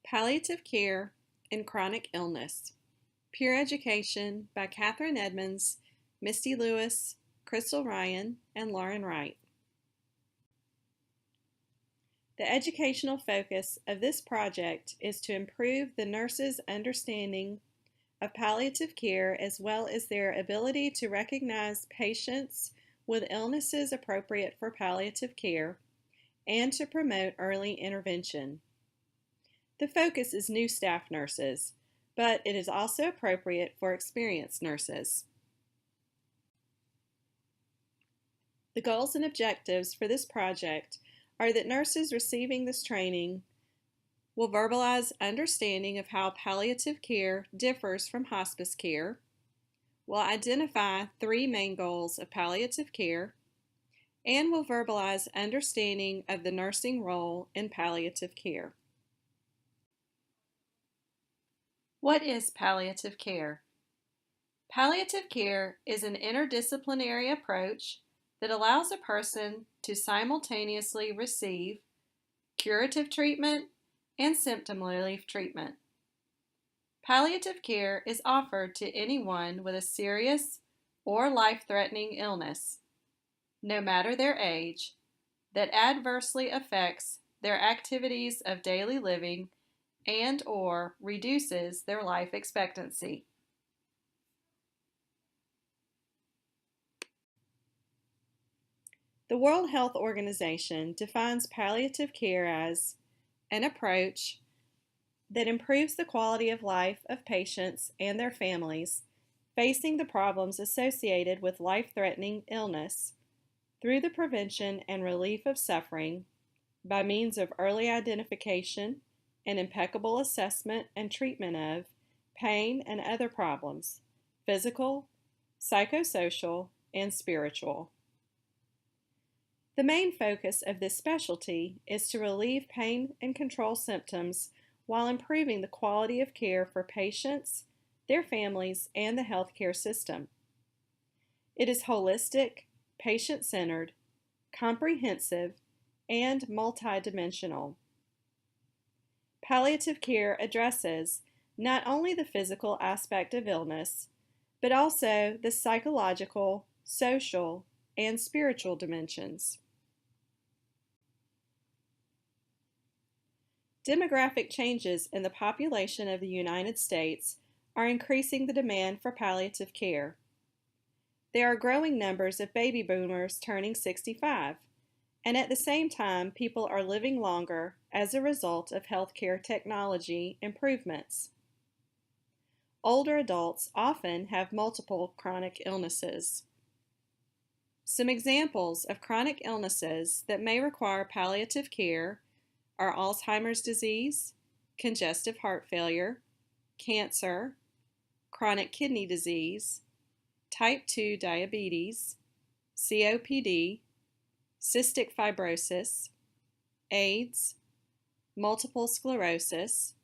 Palliative Care in Chronic Illness. Peer Education by Catherine Edmonds, Misty Lewis, Crystal Ryan, and Lauren Wright. The educational focus of this project is to improve the nurses' understanding of palliative care as well as their ability to recognize patients with illnesses appropriate for palliative care and to promote early intervention. The focus is new staff nurses, but it is also appropriate for experienced nurses. The goals and objectives for this project are that nurses receiving this training will verbalize understanding of how palliative care differs from hospice care, will identify 3 main goals of palliative care, and will verbalize understanding of the nursing role in palliative care. What is palliative care? Palliative care is an interdisciplinary approach that allows a person to simultaneously receive curative treatment and symptom relief treatment. Palliative care is offered to anyone with a serious or life-threatening illness, no matter their age, that adversely affects their activities of daily living and/or reduces their life expectancy. The World Health Organization defines palliative care as an approach that improves the quality of life of patients and their families facing the problems associated with life-threatening illness through the prevention and relief of suffering by means of early identification and impeccable assessment and treatment of pain and other problems, physical, psychosocial, and spiritual. The main focus of this specialty is to relieve pain and control symptoms while improving the quality of care for patients, their families, and the healthcare system. It is holistic, patient-centered, comprehensive, and multidimensional. Palliative care addresses not only the physical aspect of illness, but also the psychological, social, and spiritual dimensions. Demographic changes in the population of the United States are increasing the demand for palliative care. There are growing numbers of baby boomers turning 65, and at the same time, people are living longer as a result of healthcare technology improvements. Older adults often have multiple chronic illnesses. Some examples of chronic illnesses that may require palliative care are Alzheimer's disease, congestive heart failure, cancer, chronic kidney disease, type 2 diabetes, COPD, cystic fibrosis, AIDS, multiple sclerosis,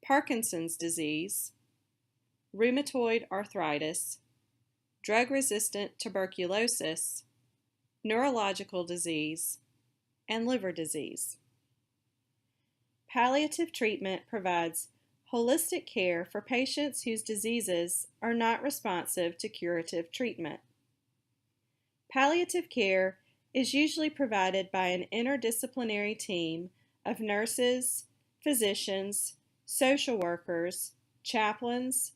Parkinson's disease, rheumatoid arthritis, drug-resistant tuberculosis, neurological disease, and liver disease. Palliative treatment provides holistic care for patients whose diseases are not responsive to curative treatment. Palliative care is usually provided by an interdisciplinary team of nurses, physicians, social workers, chaplains,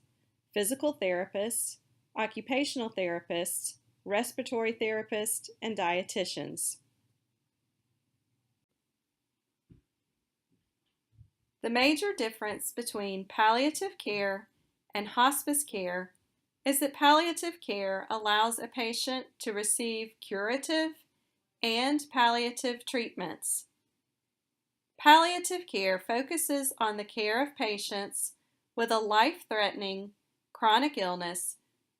physical therapists, occupational therapists, respiratory therapists, and dietitians. The major difference between palliative care and hospice care is that palliative care allows a patient to receive curative and palliative treatments. Palliative care focuses on the care of patients with a life-threatening chronic illness,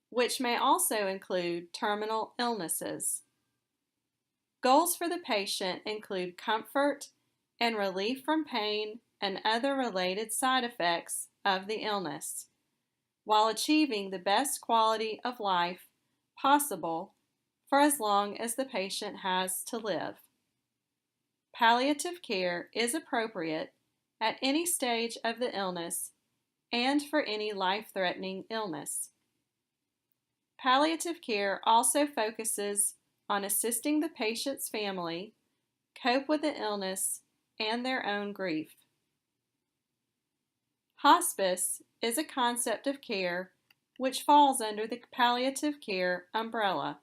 which may also include terminal illnesses. Goals for the patient include comfort and relief from pain and other related side effects of the illness, while achieving the best quality of life possible for as long as the patient has to live. Palliative care is appropriate at any stage of the illness and for any life-threatening illness. Palliative care also focuses on assisting the patient's family cope with the illness and their own grief. Hospice is a concept of care which falls under the palliative care umbrella.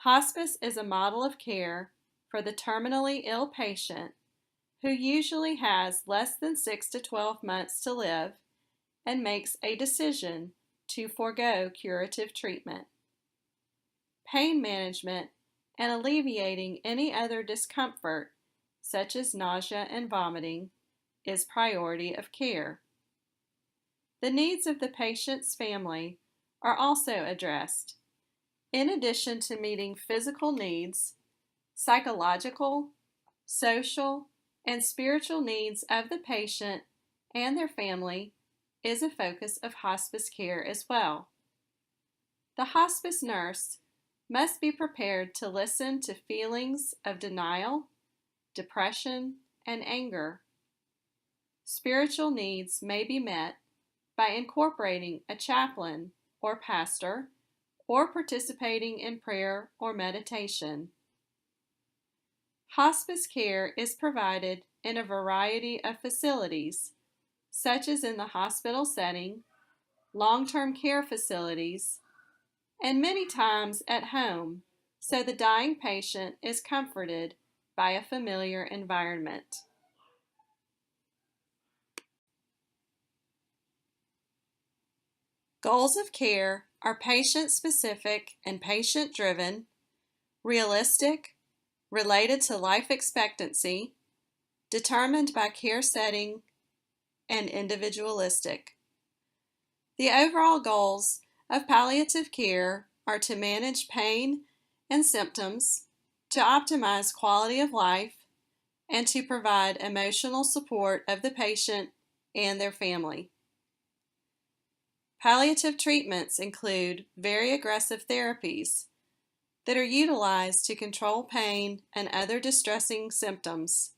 Hospice is a model of care for the terminally ill patient who usually has less than 6 to 12 months to live and makes a decision to forego curative treatment. Pain management and alleviating any other discomfort, such as nausea and vomiting, is priority of care. The needs of the patient's family are also addressed. In addition to meeting physical needs, psychological, social, and spiritual needs of the patient and their family is a focus of hospice care as well. The hospice nurse must be prepared to listen to feelings of denial, depression, and anger. Spiritual needs may be met by incorporating a chaplain or pastor or participating in prayer or meditation. Hospice care is provided in a variety of facilities, such as in the hospital setting, long-term care facilities, and many times at home, so the dying patient is comforted by a familiar environment. Goals of care are patient-specific and patient-driven, realistic, related to life expectancy, determined by care setting, and individualistic. The overall goals of palliative care are to manage pain and symptoms, to optimize quality of life, and to provide emotional support of the patient and their family. Palliative treatments include very aggressive therapies that are utilized to control pain and other distressing symptoms.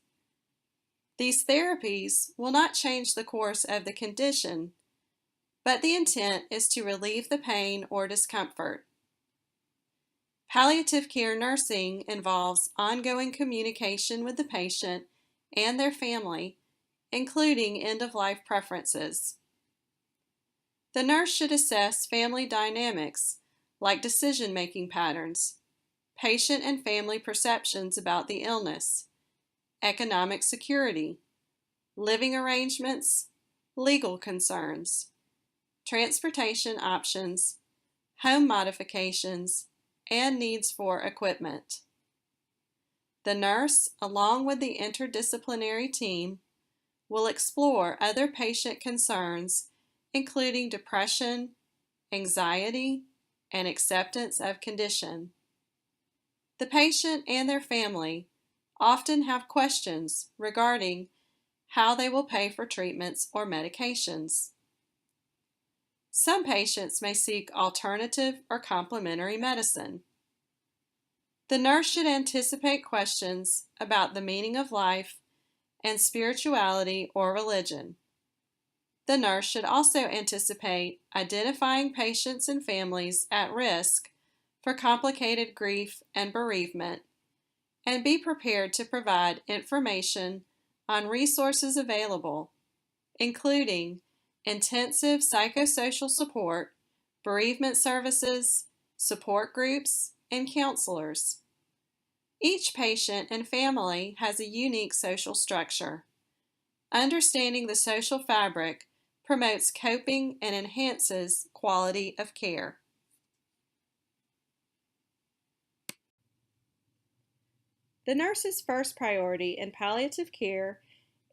These therapies will not change the course of the condition, but the intent is to relieve the pain or discomfort. Palliative care nursing involves ongoing communication with the patient and their family, including end-of-life preferences. The nurse should assess family dynamics like decision-making patterns, patient and family perceptions about the illness, economic security, living arrangements, legal concerns, transportation options, home modifications, and needs for equipment. The nurse, along with the interdisciplinary team, will explore other patient concerns, including depression, anxiety, and acceptance of condition. The patient and their family often have questions regarding how they will pay for treatments or medications. Some patients may seek alternative or complementary medicine. The nurse should anticipate questions about the meaning of life and spirituality or religion. The nurse should also anticipate identifying patients and families at risk for complicated grief and bereavement, and be prepared to provide information on resources available, including intensive psychosocial support, bereavement services, support groups, and counselors. Each patient and family has a unique social structure. Understanding the social fabric promotes coping and enhances quality of care. The nurse's first priority in palliative care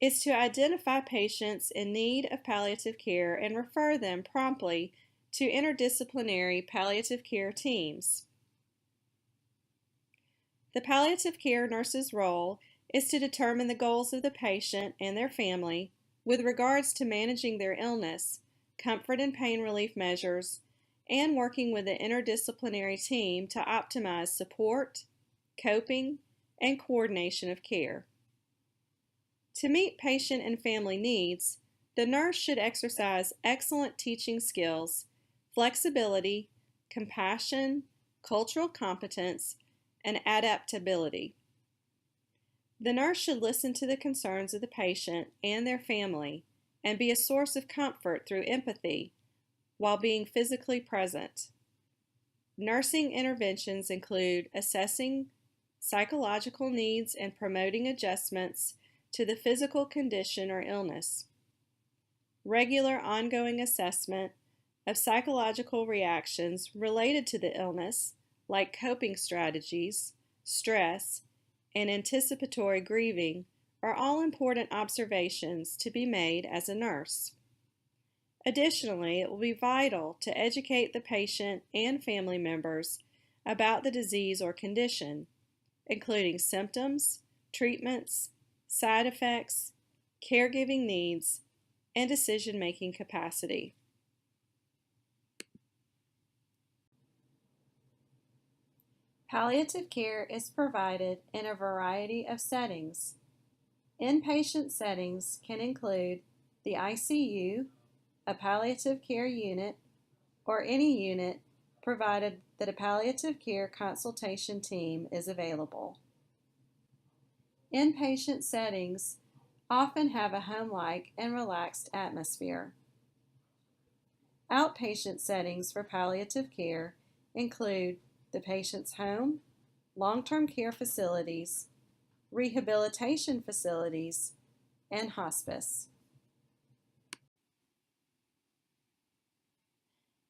is to identify patients in need of palliative care and refer them promptly to interdisciplinary palliative care teams. The palliative care nurse's role is to determine the goals of the patient and their family with regards to managing their illness, comfort and pain relief measures, and working with the interdisciplinary team to optimize support, coping, and coordination of care. To meet patient and family needs, the nurse should exercise excellent teaching skills, flexibility, compassion, cultural competence, and adaptability. The nurse should listen to the concerns of the patient and their family and be a source of comfort through empathy while being physically present. Nursing interventions include assessing psychological needs and promoting adjustments to the physical condition or illness. Regular ongoing assessment of psychological reactions related to the illness, like coping strategies, stress, and anticipatory grieving, are all important observations to be made as a nurse. Additionally, it will be vital to educate the patient and family members about the disease or condition, including symptoms, treatments, side effects, caregiving needs, and decision-making capacity. Palliative care is provided in a variety of settings. Inpatient settings can include the ICU, a palliative care unit, or any unit provided that a palliative care consultation team is available. Inpatient settings often have a home-like and relaxed atmosphere. Outpatient settings for palliative care include the patient's home, long-term care facilities, rehabilitation facilities, and hospice.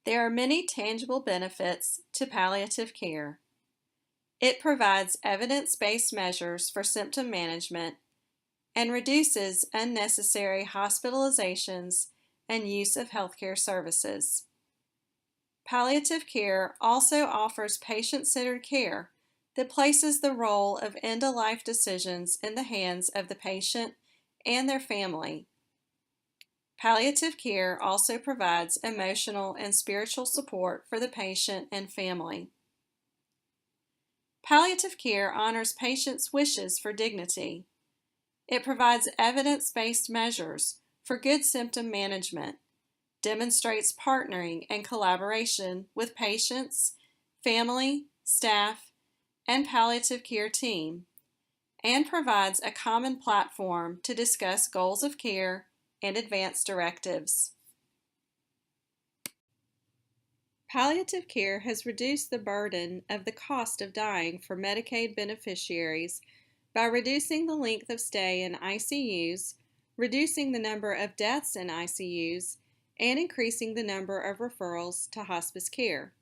There are many tangible benefits to palliative care. It provides evidence-based measures for symptom management and reduces unnecessary hospitalizations and use of healthcare services. Palliative care also offers patient-centered care that places the role of end-of-life decisions in the hands of the patient and their family. Palliative care also provides emotional and spiritual support for the patient and family. Palliative care honors patients' wishes for dignity. It provides evidence-based measures for good symptom management, demonstrates partnering and collaboration with patients, family, staff, and palliative care team, and provides a common platform to discuss goals of care and advance directives. Palliative care has reduced the burden of the cost of dying for Medicaid beneficiaries by reducing the length of stay in ICUs, reducing the number of deaths in ICUs, and increasing the number of referrals to hospice care.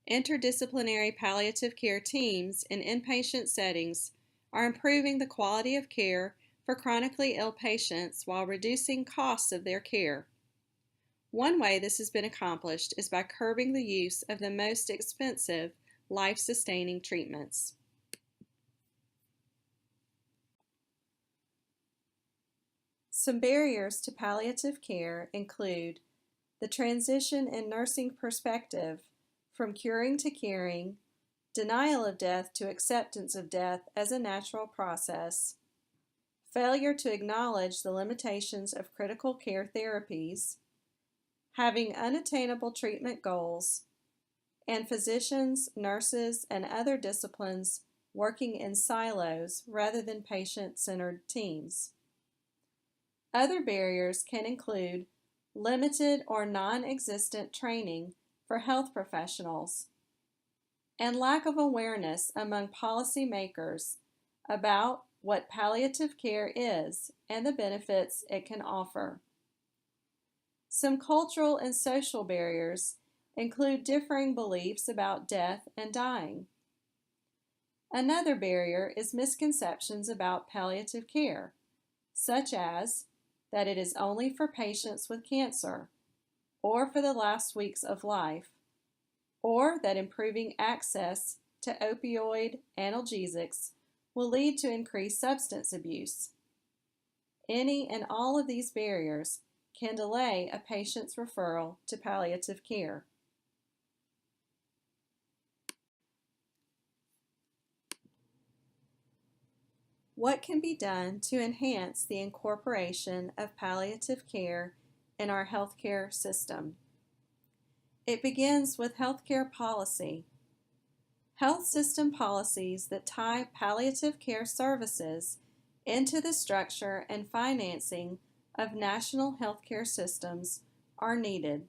Interdisciplinary palliative care teams in inpatient settings are improving the quality of care for chronically ill patients while reducing costs of their care. One way this has been accomplished is by curbing the use of the most expensive life-sustaining treatments. Some barriers to palliative care include the transition in nursing perspective from curing to caring, denial of death to acceptance of death as a natural process, failure to acknowledge the limitations of critical care therapies, having unattainable treatment goals, and physicians, nurses, and other disciplines working in silos rather than patient-centered teams. Other barriers can include limited or non-existent training for health professionals and lack of awareness among policymakers about what palliative care is and the benefits it can offer. Some cultural and social barriers include differing beliefs about death and dying. Another barrier is misconceptions about palliative care, such as that it is only for patients with cancer, or for the last weeks of life, or that improving access to opioid analgesics will lead to increased substance abuse. Any and all of these barriers can delay a patient's referral to palliative care. What can be done to enhance the incorporation of palliative care in our healthcare system? It begins with healthcare policy. Health system policies that tie palliative care services into the structure and financing of national healthcare systems are needed,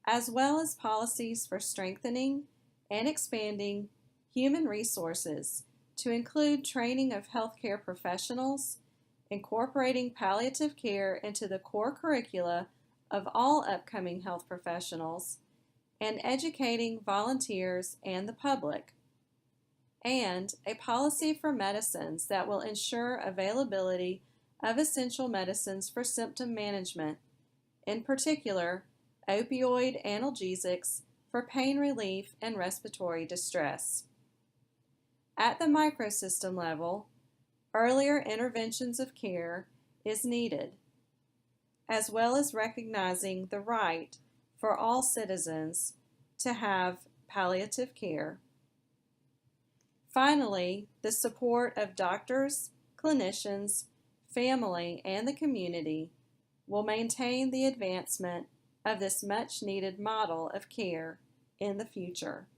as well as policies for strengthening and expanding human resources to include training of healthcare professionals, incorporating palliative care into the core curricula of all upcoming health professionals, and educating volunteers and the public, and a policy for medicines that will ensure availability of essential medicines for symptom management, in particular, opioid analgesics for pain relief and respiratory distress. At the microsystem level, earlier interventions of care is needed, as well as recognizing the right for all citizens to have palliative care. Finally, the support of doctors, clinicians, family, and the community will maintain the advancement of this much-needed model of care in the future.